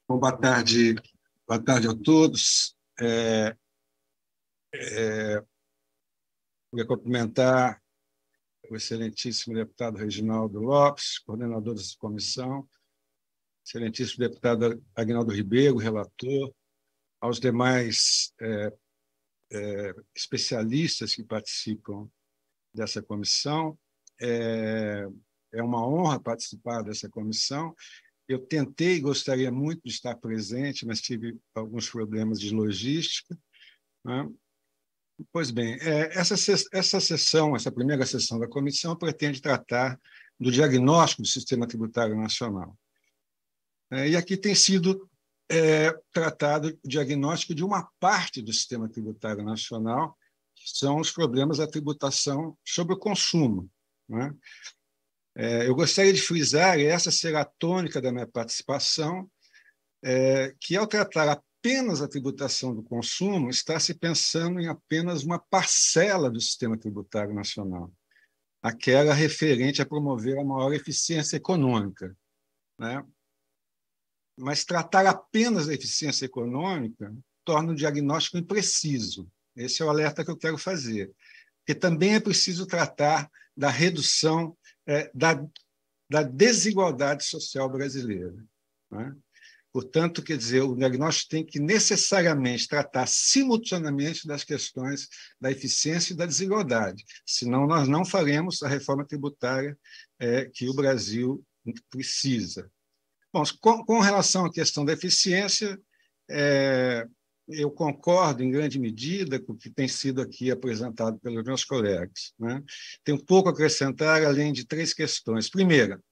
Bom, boa tarde a todos. Queria cumprimentar o excelentíssimo deputado Reginaldo Lopes, coordenador dessa comissão, excelentíssimo deputado Aguinaldo Ribeiro, relator, aos demais especialistas que participam dessa comissão. É uma honra participar dessa comissão. Eu tentei e gostaria muito de estar presente, mas tive alguns problemas de logística, né? Pois bem, essa primeira sessão da comissão pretende tratar do diagnóstico do Sistema Tributário Nacional. E aqui tem sido tratado o diagnóstico de uma parte do Sistema Tributário Nacional, que são os problemas da tributação sobre o consumo, né? Eu gostaria de frisar, e essa será a tônica da minha participação, que, ao tratar apenas a tributação do consumo, está se pensando em apenas uma parcela do sistema tributário nacional, aquela referente a promover a maior eficiência econômica, né? Mas tratar apenas da eficiência econômica torna o diagnóstico impreciso. Esse é o alerta que eu quero fazer. Porque também é preciso tratar da redução da desigualdade social brasileira, né? Portanto, quer dizer, o diagnóstico tem que necessariamente tratar simultaneamente das questões da eficiência e da desigualdade, senão nós não faremos a reforma tributária que o Brasil precisa. Bom, com relação à questão da eficiência, eu concordo em grande medida com o que tem sido aqui apresentado pelos meus colegas, né? Tenho pouco a acrescentar, além de três questões. Primeira,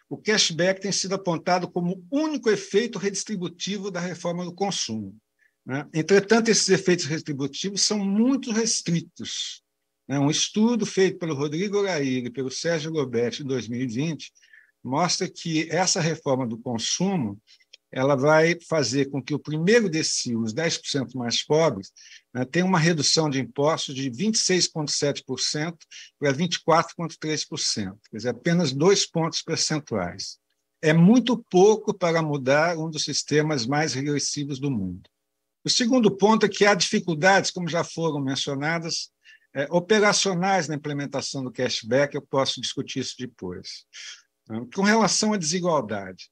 o cashback tem sido apontado como único efeito redistributivo da reforma do consumo, né? Entretanto, esses efeitos redistributivos são muito restritos, né? Um estudo feito pelo Rodrigo Oraíra e pelo Sérgio Gobetti, em 2020, mostra que essa reforma do consumo ela vai fazer com que o primeiro decil, os 10% mais pobres, né, tenha uma redução de impostos de 26,7% para 24,3%, quer dizer, apenas 2 pontos percentuais. É muito pouco para mudar um dos sistemas mais regressivos do mundo. O segundo ponto é que há dificuldades, como já foram mencionadas, operacionais na implementação do cashback. Eu posso discutir isso depois. Com relação à desigualdade,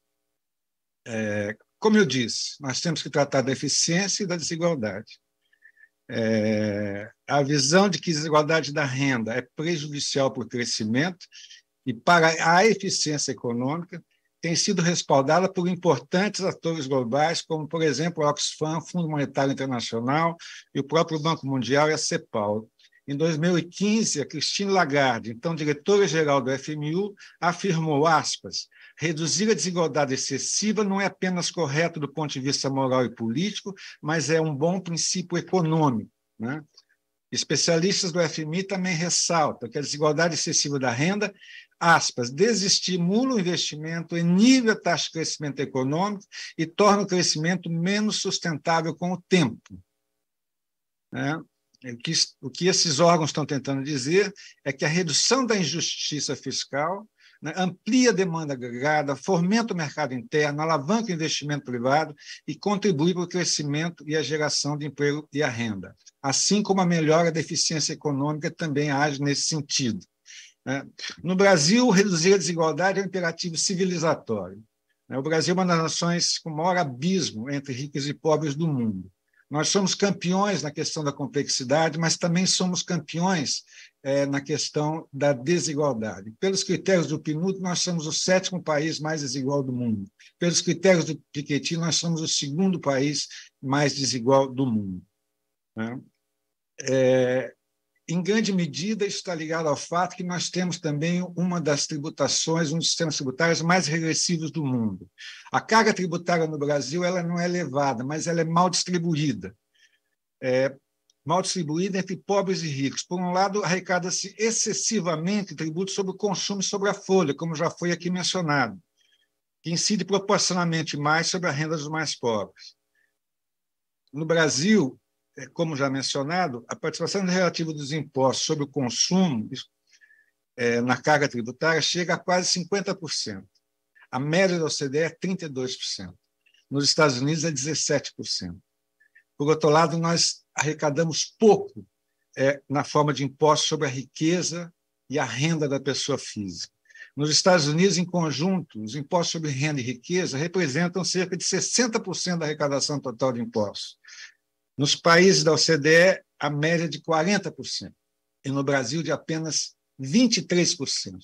como eu disse, nós temos que tratar da eficiência e da desigualdade. A visão de que a desigualdade da renda é prejudicial para o crescimento e para a eficiência econômica tem sido respaldada por importantes atores globais, como, por exemplo, o Oxfam, Fundo Monetário Internacional, e o próprio Banco Mundial e a CEPAL. Em 2015, a Christine Lagarde, então diretora-geral do FMI, afirmou, aspas, reduzir a desigualdade excessiva não é apenas correto do ponto de vista moral e político, mas é um bom princípio econômico, né? Especialistas do FMI também ressaltam que a desigualdade excessiva da renda, aspas, desestimula o investimento, inibe a taxa de crescimento econômico e torna o crescimento menos sustentável com o tempo, né? O que esses órgãos estão tentando dizer é que a redução da injustiça fiscal, né, amplia a demanda agregada, fomenta o mercado interno, alavanca o investimento privado e contribui para o crescimento e a geração de emprego e a renda. Assim como a melhora da eficiência econômica também age nesse sentido, né? No Brasil, reduzir a desigualdade é um imperativo civilizatório, né? O Brasil é uma das nações com maior abismo entre ricos e pobres do mundo. Nós somos campeões na questão da complexidade, mas também somos campeões na questão da desigualdade. Pelos critérios do PNUD, nós somos o 7º país mais desigual do mundo. Pelos critérios do Piketty, nós somos o 2º país mais desigual do mundo, né? Em grande medida, isso está ligado ao fato que nós temos também uma das tributações, um dos sistemas tributários mais regressivos do mundo. A carga tributária no Brasil ela não é elevada, mas ela é mal distribuída. Mal distribuída entre pobres e ricos. Por um lado, arrecada-se excessivamente tributo sobre o consumo e sobre a folha, como já foi aqui mencionado, que incide proporcionalmente mais sobre a renda dos mais pobres. No Brasil, como já mencionado, a participação relativa dos impostos sobre o consumo na carga tributária chega a quase 50%. A média da OCDE é 32%. Nos Estados Unidos é 17%. Por outro lado, nós arrecadamos pouco na forma de impostos sobre a riqueza e a renda da pessoa física. Nos Estados Unidos, em conjunto, os impostos sobre renda e riqueza representam cerca de 60% da arrecadação total de impostos. Nos países da OCDE, a média é de 40%, e no Brasil, de apenas 23%.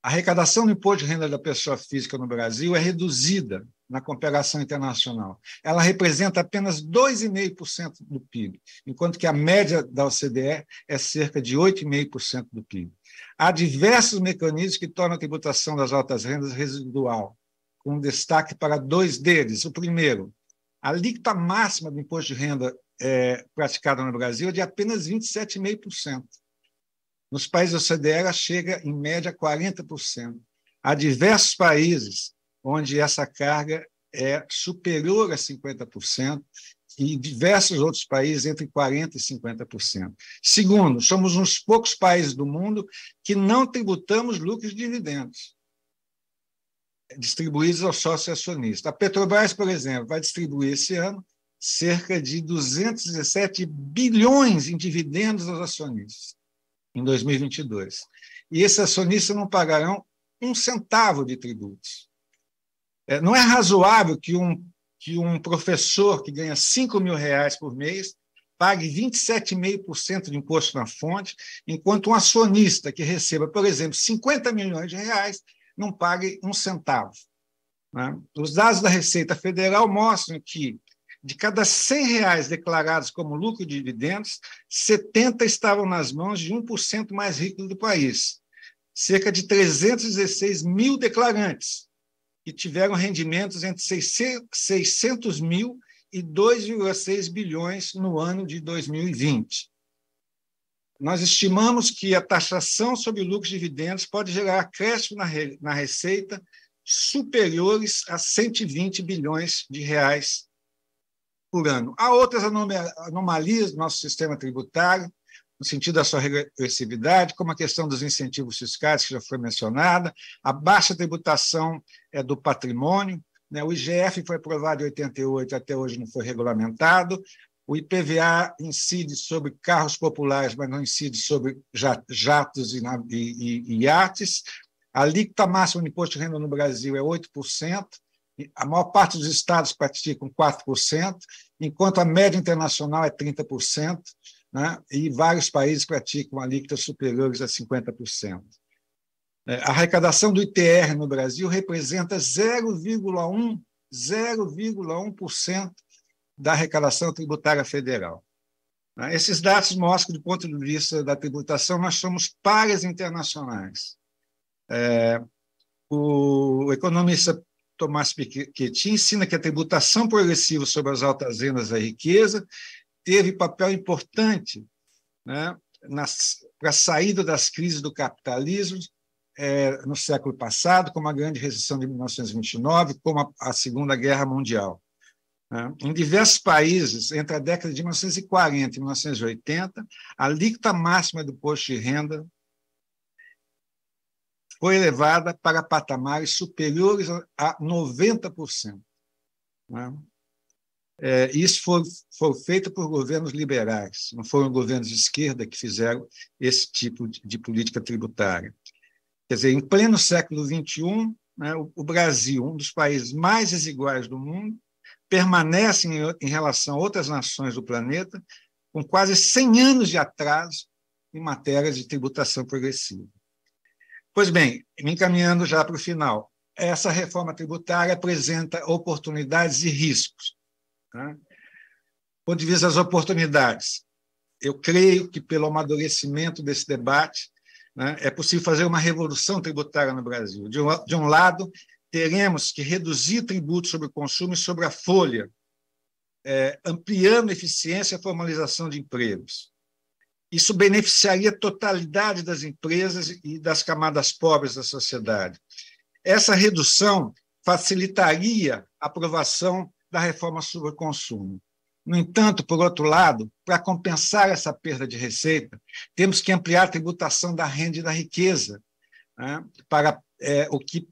A arrecadação do imposto de renda da pessoa física no Brasil é reduzida na comparação internacional. Ela representa apenas 2,5% do PIB, enquanto que a média da OCDE é cerca de 8,5% do PIB. Há diversos mecanismos que tornam a tributação das altas rendas residual, com destaque para dois deles. O primeiro, a alíquota máxima do imposto de renda praticada no Brasil é de apenas 27,5%. Nos países da OCDE, ela chega, em média, a 40%. Há diversos países onde essa carga é superior a 50%, e diversos outros países entre 40% e 50%. Segundo, somos um dos poucos países do mundo que não tributamos lucros e dividendos distribuídos aos sócios acionistas. A Petrobras, por exemplo, vai distribuir esse ano cerca de 217 bilhões em dividendos aos acionistas, em 2022. E esses acionistas não pagarão um centavo de tributos. Não é razoável que um professor que ganha R$5.000 por mês pague 27,5% de imposto na fonte, enquanto um acionista que receba, por exemplo, R$50 milhões não pague um centavo. Né? Os dados da Receita Federal mostram que, de cada R$100 declarados como lucro e dividendos, 70 estavam nas mãos de 1% mais rico do país. Cerca de 316 mil declarantes, que tiveram rendimentos entre 600 mil e 2,6 bilhões no ano de 2020. Nós estimamos que a taxação sobre lucros e dividendos pode gerar acréscimo na receita superiores a 120 bilhões de reais por ano. Há outras anomalias do nosso sistema tributário, no sentido da sua regressividade, como a questão dos incentivos fiscais, que já foi mencionada, a baixa tributação do patrimônio, né? O IGF foi aprovado em 88, até hoje não foi regulamentado, o IPVA incide sobre carros populares, mas não incide sobre jatos e iates, a alíquota máxima de imposto de renda no Brasil é 8%, a maior parte dos estados praticam 4%, enquanto a média internacional é 30%, né? E vários países praticam alíquotas superiores a 50%. A arrecadação do ITR no Brasil representa 0,1% da arrecadação tributária federal. Esses dados mostram que, do ponto de vista da tributação, nós somos pares internacionais. O economista Tomás Piketty ensina que a tributação progressiva sobre as altas rendas da riqueza teve papel importante, né, para a saída das crises do capitalismo no século passado, como a Grande Recessão de 1929, como a Segunda Guerra Mundial. Né? Em diversos países, entre a década de 1940 e 1980, a alíquota máxima do imposto de renda foi elevada para patamares superiores a 90%. Né? Isso foi feito por governos liberais, não foram governos de esquerda que fizeram esse tipo de política tributária. Quer dizer, em pleno século XXI, né, o Brasil, um dos países mais desiguais do mundo, permanece em relação a outras nações do planeta com quase 100 anos de atraso em matéria de tributação progressiva. Pois bem, me encaminhando já para o final, essa reforma tributária apresenta oportunidades e riscos. Né? Do ponto de vista das oportunidades, eu creio que, pelo amadurecimento desse debate, né, é possível fazer uma revolução tributária no Brasil. De um lado, teremos que reduzir tributos sobre o consumo e sobre a folha, ampliando a eficiência e a formalização de empregos. Isso beneficiaria a totalidade das empresas e das camadas pobres da sociedade. Essa redução facilitaria a aprovação da reforma sobre o consumo. No entanto, por outro lado, para compensar essa perda de receita, temos que ampliar a tributação da renda e da riqueza, né, para o que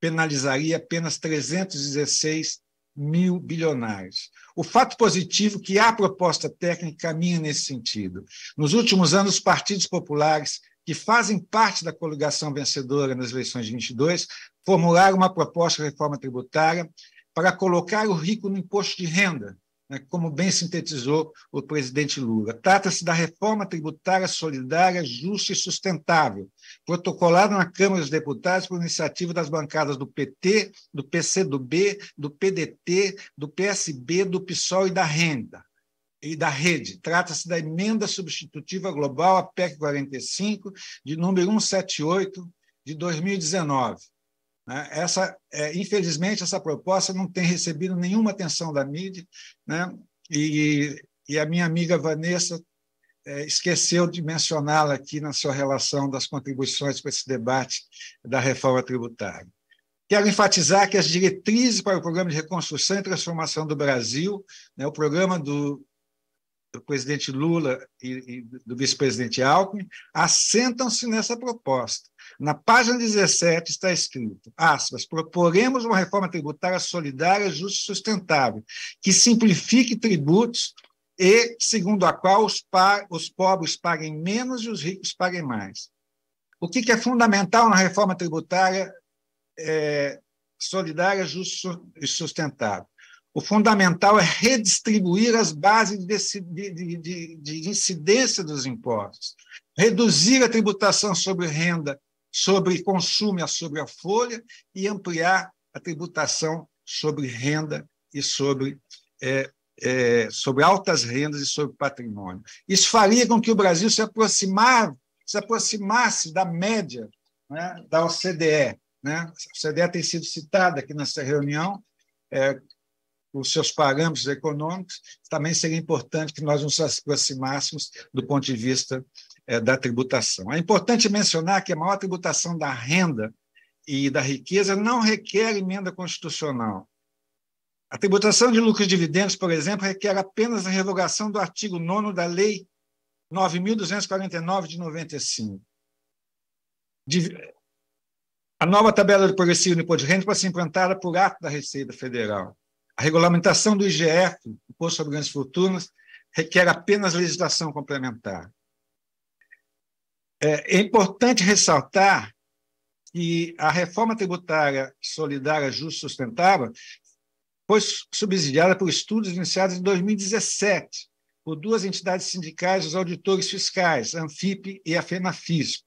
penalizaria apenas 316 mil bilionários. O fato positivo é que a proposta técnica caminha nesse sentido. Nos últimos anos, os partidos populares, que fazem parte da coligação vencedora nas eleições de 22, formularam uma proposta de reforma tributária para colocar o rico no imposto de renda, como bem sintetizou o presidente Lula. Trata-se da reforma tributária solidária, justa e sustentável, protocolada na Câmara dos Deputados por iniciativa das bancadas do PT, do PCdoB, do PDT, do PSB, do PSOL e da Rede. Trata-se da emenda substitutiva global à PEC 45, de número 178, de 2019. Infelizmente, essa proposta não tem recebido nenhuma atenção da mídia, né? E a minha amiga Vanessa esqueceu de mencioná-la aqui na sua relação das contribuições para esse debate da reforma tributária. Quero enfatizar que as diretrizes para o Programa de Reconstrução e Transformação do Brasil, o programa do presidente Lula e do vice-presidente Alckmin, assentam-se nessa proposta. Na página 17 está escrito, aspas, proporemos uma reforma tributária solidária, justa e sustentável, que simplifique tributos e, segundo a qual os pobres paguem menos e os ricos paguem mais. O que é fundamental na reforma tributária solidária, justa e sustentável? O fundamental é redistribuir as bases de incidência dos impostos, reduzir a tributação sobre renda, sobre consumo e sobre a folha e ampliar a tributação sobre renda e sobre altas rendas e sobre patrimônio. Isso faria com que o Brasil se aproximasse da média, né, da OCDE. Né? A OCDE tem sido citada aqui nessa reunião, os seus parâmetros econômicos. Também seria importante que nós nos aproximássemos do ponto de vista da tributação. É importante mencionar que a maior tributação da renda e da riqueza não requer emenda constitucional. A tributação de lucros e dividendos, por exemplo, requer apenas a revogação do artigo 9º da Lei 9.249, de 95. A nova tabela de progressivo do imposto de renda pode ser implantada por ato da Receita Federal. A regulamentação do IGF, Imposto sobre Grandes Fortunas, requer apenas legislação complementar. É importante ressaltar que a reforma tributária solidária, justa e sustentável foi subsidiada por estudos iniciados em 2017 por duas entidades sindicais dos auditores fiscais, a Anfip e a FENAFISCO.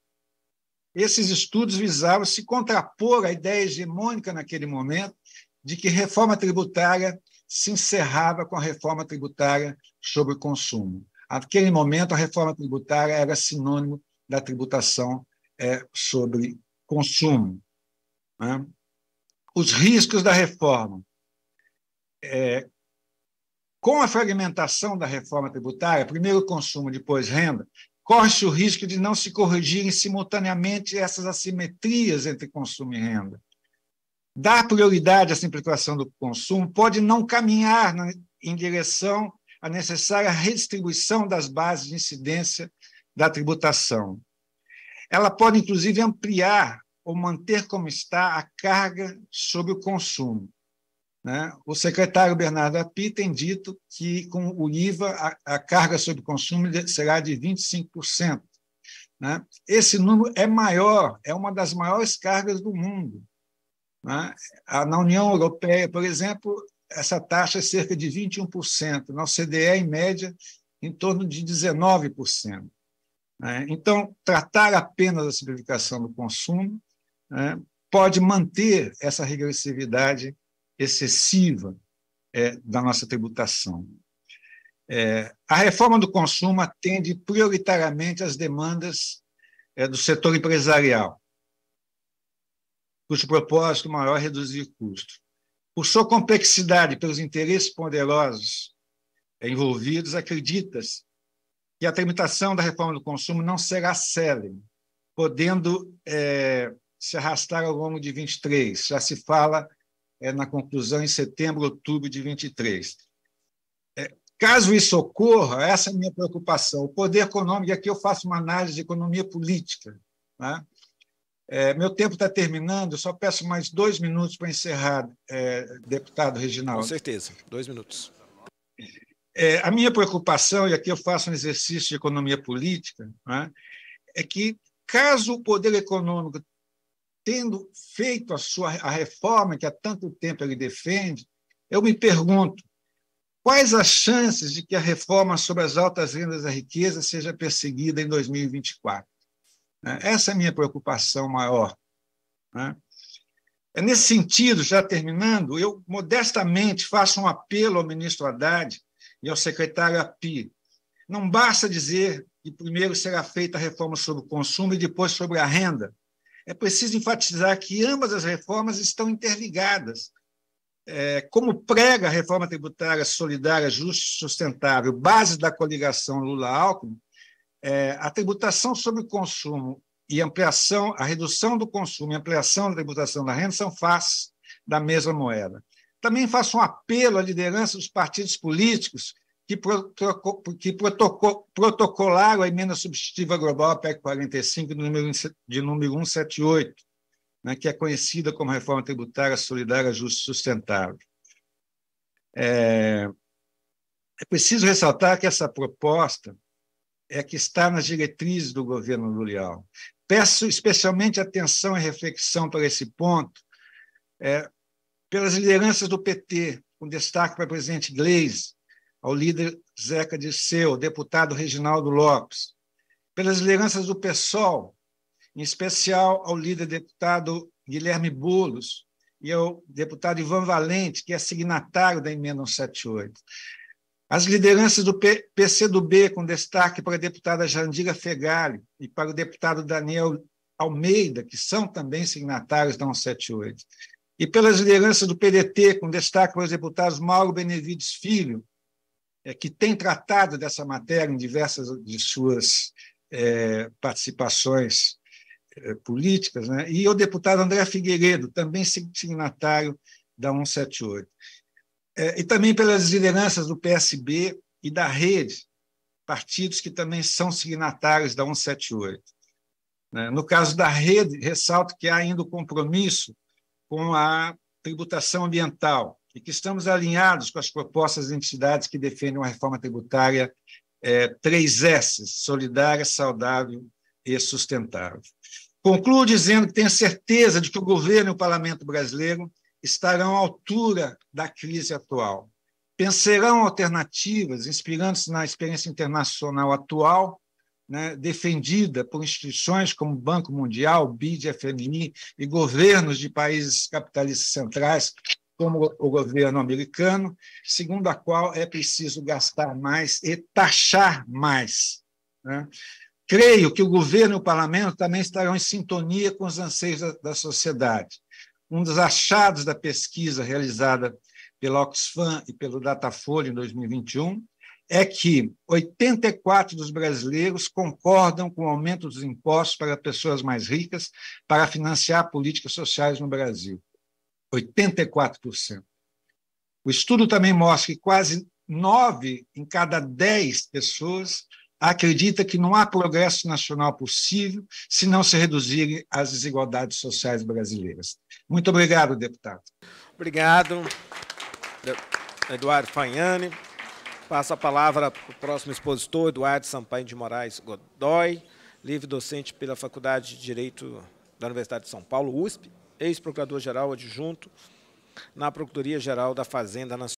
Esses estudos visavam se contrapor à ideia hegemônica naquele momento de que reforma tributária se encerrava com a reforma tributária sobre o consumo. Naquele momento, a reforma tributária era sinônimo da tributação sobre consumo. Né? Os riscos da reforma. Com a fragmentação da reforma tributária, primeiro consumo, depois renda, corre-se o risco de não se corrigirem simultaneamente essas assimetrias entre consumo e renda. Dar prioridade à simplificação do consumo pode não caminhar em direção à necessária redistribuição das bases de incidência da tributação. Ela pode, inclusive, ampliar ou manter como está a carga sobre o consumo. Né? O secretário Bernardo Api tem dito que, com o IVA, a carga sobre o consumo será de 25%. Né? Esse número é maior, é uma das maiores cargas do mundo. Né? Na União Europeia, por exemplo, essa taxa é cerca de 21%. Na OCDE, em média, em torno de 19%. Né? Então, tratar apenas da simplificação do consumo, né, pode manter essa regressividade excessiva da nossa tributação. A reforma do consumo atende prioritariamente às demandas do setor empresarial, cujo propósito maior é reduzir custos. Por sua complexidade, pelos interesses poderosos envolvidos, acredita-se que a tramitação da reforma do consumo não será célere, podendo se arrastar ao longo de 23. Já se fala na conclusão em setembro, outubro de 23. Caso isso ocorra, essa é a minha preocupação. O poder econômico, aqui eu faço uma análise de economia política, né? Meu tempo está terminando, eu só peço mais 2 minutos para encerrar, deputado Reginaldo. Com certeza, 2 minutos. A minha preocupação, e aqui eu faço um exercício de economia política, né, é que, caso o poder econômico, tendo feito a reforma que há tanto tempo ele defende, eu me pergunto, quais as chances de que a reforma sobre as altas rendas da riqueza seja perseguida em 2024? Essa é a minha preocupação maior. Nesse sentido, já terminando, eu modestamente faço um apelo ao ministro Haddad e ao secretário Api. Não basta dizer que primeiro será feita a reforma sobre o consumo e depois sobre a renda. É preciso enfatizar que ambas as reformas estão interligadas. Como prega a reforma tributária solidária, justa e sustentável, base da coligação Lula-Alckmin, a tributação sobre o consumo e a redução do consumo e ampliação da tributação da renda são faces da mesma moeda. Também faço um apelo à liderança dos partidos políticos que protocolaram a emenda substitutiva global à PEC 45 de número 178, que é conhecida como Reforma Tributária Solidária, Justa e Sustentável. É preciso ressaltar que essa proposta que está nas diretrizes do governo Lula. Peço especialmente atenção e reflexão para esse ponto, pelas lideranças do PT, com destaque para o presidente Gleisi, ao líder Zeca Dirceu, ao deputado Reginaldo Lopes, pelas lideranças do PSOL, em especial ao líder deputado Guilherme Boulos e ao deputado Ivan Valente, que é signatário da emenda 178. As lideranças do PCdoB, com destaque para a deputada Jandira Fegali e para o deputado Daniel Almeida, que são também signatários da 178. E pelas lideranças do PDT, com destaque para os deputados Mauro Benevides Filho, que tem tratado dessa matéria em diversas de suas participações políticas, e o deputado André Figueiredo, também signatário da 178. E também pelas lideranças do PSB e da Rede, partidos que também são signatários da 178. No caso da Rede, ressalto que há ainda o compromisso com a tributação ambiental e que estamos alinhados com as propostas de entidades que defendem uma reforma tributária 3S, solidária, saudável e sustentável. Concluo dizendo que tenho certeza de que o governo e o parlamento brasileiro estarão à altura da crise atual. Pensarão alternativas, inspirando-se na experiência internacional atual, defendida por instituições como o Banco Mundial, o BID, FMI e governos de países capitalistas centrais, como o governo americano, segundo a qual é preciso gastar mais e taxar mais. Creio que o governo e o parlamento também estarão em sintonia com os anseios da sociedade. Um dos achados da pesquisa realizada pela Oxfam e pelo Datafolha em 2021 é que 84% dos brasileiros concordam com o aumento dos impostos para pessoas mais ricas para financiar políticas sociais no Brasil. 84%. O estudo também mostra que quase 9 em cada 10 pessoas acredita que não há progresso nacional possível se não se reduzirem as desigualdades sociais brasileiras. Muito obrigado, deputado. Obrigado, Eduardo Fagnani. Passo a palavra para o próximo expositor, Eduardo Sampaio de Moraes Godoy, livre docente pela Faculdade de Direito da Universidade de São Paulo, USP, ex-procurador-geral adjunto na Procuradoria-Geral da Fazenda Nacional.